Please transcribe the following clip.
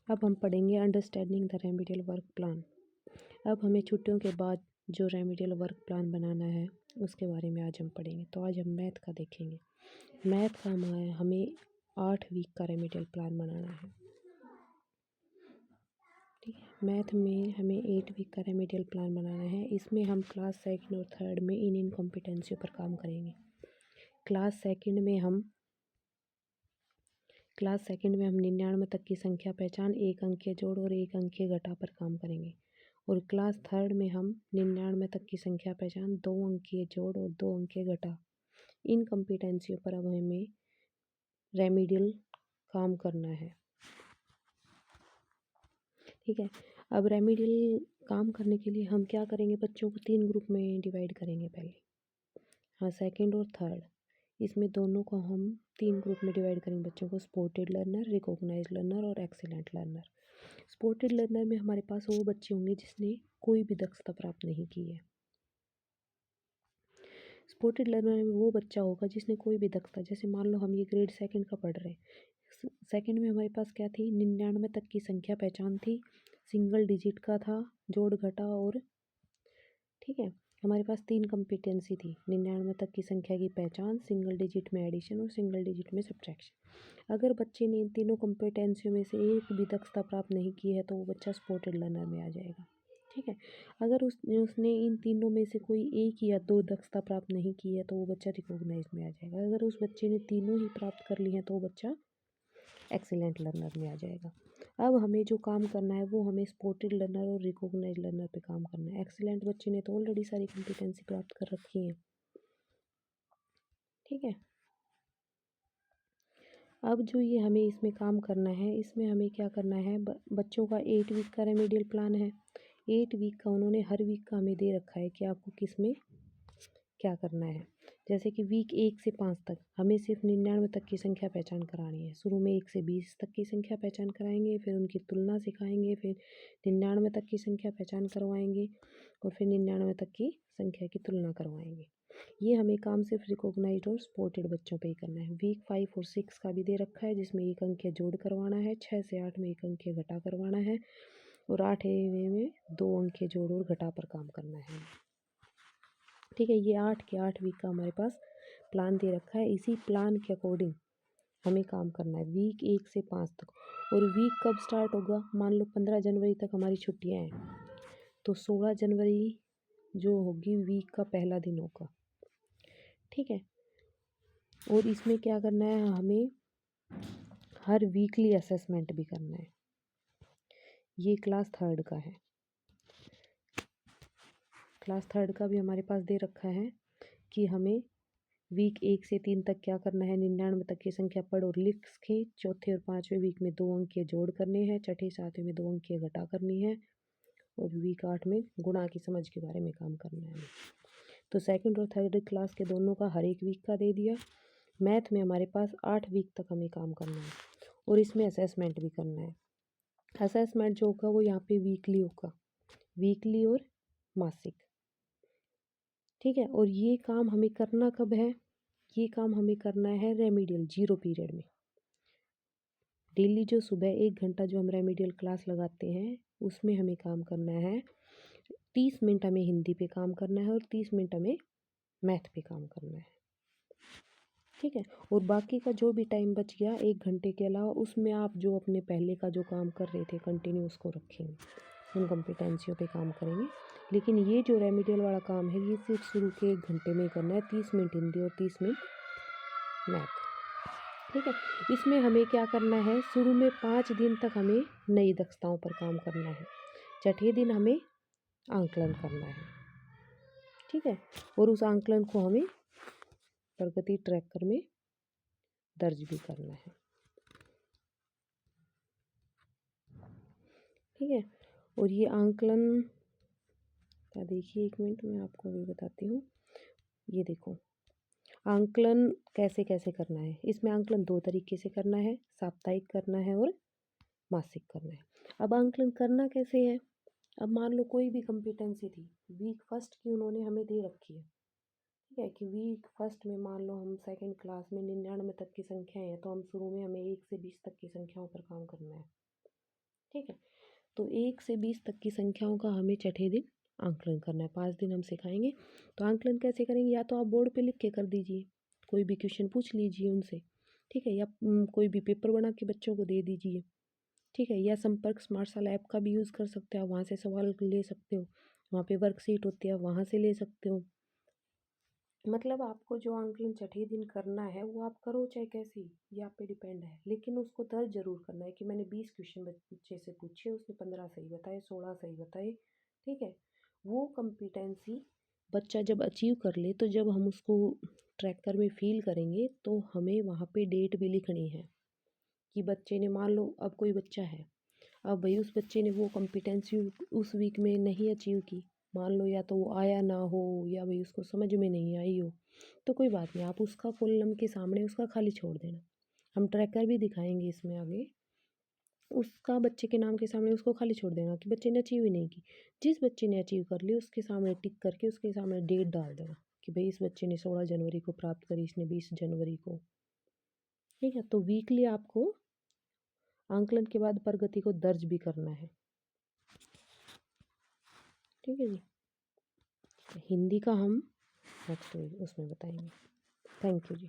अब हम पढ़ेंगे understanding the remedial work plan. अब हमें छुट्टियों के बाद जो रेमेडियल वर्क प्लान बनाना है उसके बारे में आज हम पढ़ेंगे। तो आज हम मैथ का देखेंगे। मैथ का हमें 8 वीक का रेमेडियल प्लान बनाना है। ठीक है, मैथ में हमें 8 वीक का रेमेडियल प्लान बनाना है। इसमें हम क्लास सेकंड और थर्ड में इन इनकॉम्पिटेंसियों पर काम करेंगे। क्लास सेकंड में हम 99 तक की संख्या पहचान, 1 अंकीय जोड़ और 1 अंकीय घटा पर काम करेंगे। और क्लास थर्ड में हम 99 तक की संख्या पहचान, 2 अंकीय जोड़ और 2 अंकीय घटा, इन कॉम्पिटेंसियों पर अब हमें रेमेडियल काम करना है। ठीक है, अब रेमेडियल काम करने के लिए हम क्या करेंगे, बच्चों को 3 ग्रुप में डिवाइड करेंगे पहले। हाँ, सेकंड और थर्ड, इसमें दोनों को हम 3 ग्रुप में डिवाइड करेंगे बच्चों को, स्पोर्टेड लर्नर, रिकॉग्नाइज्ड लर्नर और एक्सीलेंट लर्नर। स्पोर्टेड लर्नर में हमारे पास वो बच्चे होंगे जिसने कोई भी दक्षता प्राप्त नहीं की है। स्पोर्टेड लर्नर में वो बच्चा होगा जिसने कोई भी दक्षता, जैसे मान लो हम ये ग्रेड सेकंड का पढ़ रहे हैं। सेकंड में हमारे पास क्या थी, 99 तक की संख्या पहचान थी, सिंगल डिजिट का था, जोड़ घटा और, ठीक है, हमारे पास 3 कॉम्पिटेंसी थी, 99 तक की संख्या की पहचान, सिंगल डिजिट में एडिशन और सिंगल डिजिट में सब्ट्रैक्शन। अगर बच्चे ने इन तीनों कॉम्पिटेंसियों में से एक भी दक्षता प्राप्त नहीं की है तो वो बच्चा स्पोर्टेड लर्नर में आ जाएगा। ठीक है, अगर उसने इन तीनों में से कोई एक या 2 दक्षता प्राप्त नहीं की है तो वो बच्चा रिकॉग्नाइज में आ जाएगा। अगर उस बच्चे ने तीनों ही प्राप्त कर ली हैं तो वो बच्चा एक्सीलेंट लर्नर में आ जाएगा। अब हमें जो काम करना है वो हमें स्पोर्टेड लर्नर और रिकॉग्नाइज्ड लर्नर पे काम करना है। एक्सीलेंट बच्चे ने तो ऑलरेडी सारी कॉम्पिटेंसी प्राप्त कर रखी है। ठीक है, अब जो ये हमें इसमें काम करना है, इसमें हमें क्या करना है, बच्चों का 8 वीक का रेमेडियल प्लान है। 8 वीक का उन्होंने हर वीक का हमें दे रखा है कि आपको किस में क्या करना है। जैसे कि वीक 1 से 5 तक हमें सिर्फ 99 तक की संख्या पहचान करानी है। शुरू में 1 से 20 तक की संख्या पहचान कराएंगे, फिर उनकी तुलना सिखाएंगे, फिर 99 तक की संख्या पहचान करवाएंगे और फिर 99 तक की संख्या की तुलना करवाएंगे। ये हमें काम सिर्फ रिकॉग्नाइज्ड और सपोर्टेड बच्चों पे ही करना है। वीक 5 और 6 का भी दे रखा है जिसमें 1 अंक जोड़ करवाना है, 6 से 8 में 1 अंक घटा करवाना है और 8वें में 2 अंक जोड़ और घटा पर काम करना है। ठीक है, ये 8 के 8 वीक का हमारे पास प्लान दे रखा है। इसी प्लान के अकॉर्डिंग हमें काम करना है वीक 1 से 5 तक। और वीक कब स्टार्ट होगा, मान लो 15 जनवरी तक हमारी छुट्टियां हैं तो 16 जनवरी जो होगी वीक का पहला दिन होगा। ठीक है, और इसमें क्या करना है, हमें हर वीकली असेसमेंट भी करना है। ये क्लास थर्ड का है। क्लास थर्ड का भी हमारे पास दे रखा है कि हमें वीक 1 से 3 तक क्या करना है, 99 तक की संख्या पढ़ और लिख के चौथे और 5वें वीक में 2 अंक जोड़ करने हैं, छठे 7वें में 2 अंक घटा करनी है और वीक 8 में गुणा की समझ के बारे में काम करना है। तो सेकंड और थर्ड क्लास के दोनों का हर एक वीक का दे दिया। मैथ में हमारे पास 8 वीक तक हमें काम करना है और इसमें असेसमेंट भी करना है। असेसमेंट जो होगा वो यहाँ पे वीकली होगा, वीकली और मासिक। ठीक है, और ये काम हमें करना कब है, ये काम हमें करना है रेमेडियल 0 पीरियड में। डेली जो सुबह 1 घंटा जो हम रेमेडियल क्लास लगाते हैं उसमें हमें काम करना है। 30 मिनट हमें हिंदी पे काम करना है और 30 मिनट हमें मैथ पे काम करना है। ठीक है, और बाकी का जो भी टाइम बच गया 1 घंटे के अलावा उसमें आप जो अपने पहले का जो काम कर रहे थे कंटिन्यू उसको रखेंगे, उन कॉम्पिटेंसियों पे काम करेंगे। लेकिन ये जो रेमेडियल वाला काम है ये सिर्फ शुरू के 1 घंटे में ही करना है, 30 मिनट हिंदी और 30 मिनट मैथ। ठीक है, इसमें हमें क्या करना है, शुरू में 5 दिन तक हमें नई दक्षताओं पर काम करना है, छठे दिन हमें आंकलन करना है। ठीक है, और उस आंकलन को हमें प्रगति ट्रैकर में दर्ज भी करना है। ठीक है, और ये आंकलन क्या, देखिए 1 मिनट मैं आपको अभी बताती हूँ। ये देखो आंकलन कैसे कैसे करना है। इसमें आंकलन 2 तरीके से करना है, साप्ताहिक करना है और मासिक करना है। अब आंकलन करना कैसे है, अब मान लो कोई भी कॉम्पिटेंसी थी, वीक फर्स्ट की उन्होंने हमें दे रखी है। ठीक है, कि वीक फर्स्ट में मान लो हम सेकंड क्लास में 99 तक की संख्या है तो हम शुरू में हमें 1 से 20 तक की संख्याओं पर काम करना है। ठीक है। तो 1 से 20 तक की संख्याओं का हमें छठे दिन आंकलन करना है। 5 दिन हम सिखाएंगे। तो आंकलन कैसे करेंगे, या तो आप बोर्ड पे लिख के कर दीजिए, कोई भी क्वेश्चन पूछ लीजिए उनसे, ठीक है, या कोई भी पेपर बना के बच्चों को दे दीजिए, ठीक है, या संपर्क स्मार्ट ऐप का भी यूज़ कर सकते हो, वहाँ से सवाल ले सकते हो, वहाँ पे वर्कशीट होती है वहाँ से ले सकते हो। मतलब आपको जो आंकलन छठे दिन करना है वो आप करो चाहे कैसे ही, ये आप पे डिपेंड है, लेकिन उसको दर्ज जरूर करना है कि मैंने 20 क्वेश्चन बच्चे से पूछे, उसने 15 सही बताए, 16 सही बताए, ठीक है। वो कॉम्पिटेंसी बच्चा जब अचीव कर ले, तो जब हम उसको ट्रैकर में फील करेंगे तो हमें वहाँ पे डेट भी लिखनी है कि बच्चे ने, मान लो अब कोई बच्चा है, अब भाई उस बच्चे ने वो कॉम्पिटेंसी उस वीक में नहीं अचीव की, मान लो या तो वो आया ना हो या भाई उसको समझ में नहीं आई हो, तो कोई बात नहीं, आप उसका कॉलम के सामने उसका खाली छोड़ देना। हम ट्रैकर भी दिखाएंगे इसमें आगे, उसका बच्चे के नाम के सामने उसको खाली छोड़ देना कि बच्चे ने अचीव ही नहीं की। जिस बच्चे ने अचीव कर ली उसके सामने टिक करके उसके सामने डेट डाल देना कि भाई इस बच्चे ने 16 जनवरी को प्राप्त करी, इसने 20 जनवरी को, ठीक है। तो वीकली आपको आंकलन के बाद प्रगति को दर्ज भी करना है, ठीक है जी। हिंदी का हम नेक्स्ट उसमें बताएंगे। Thank you ji.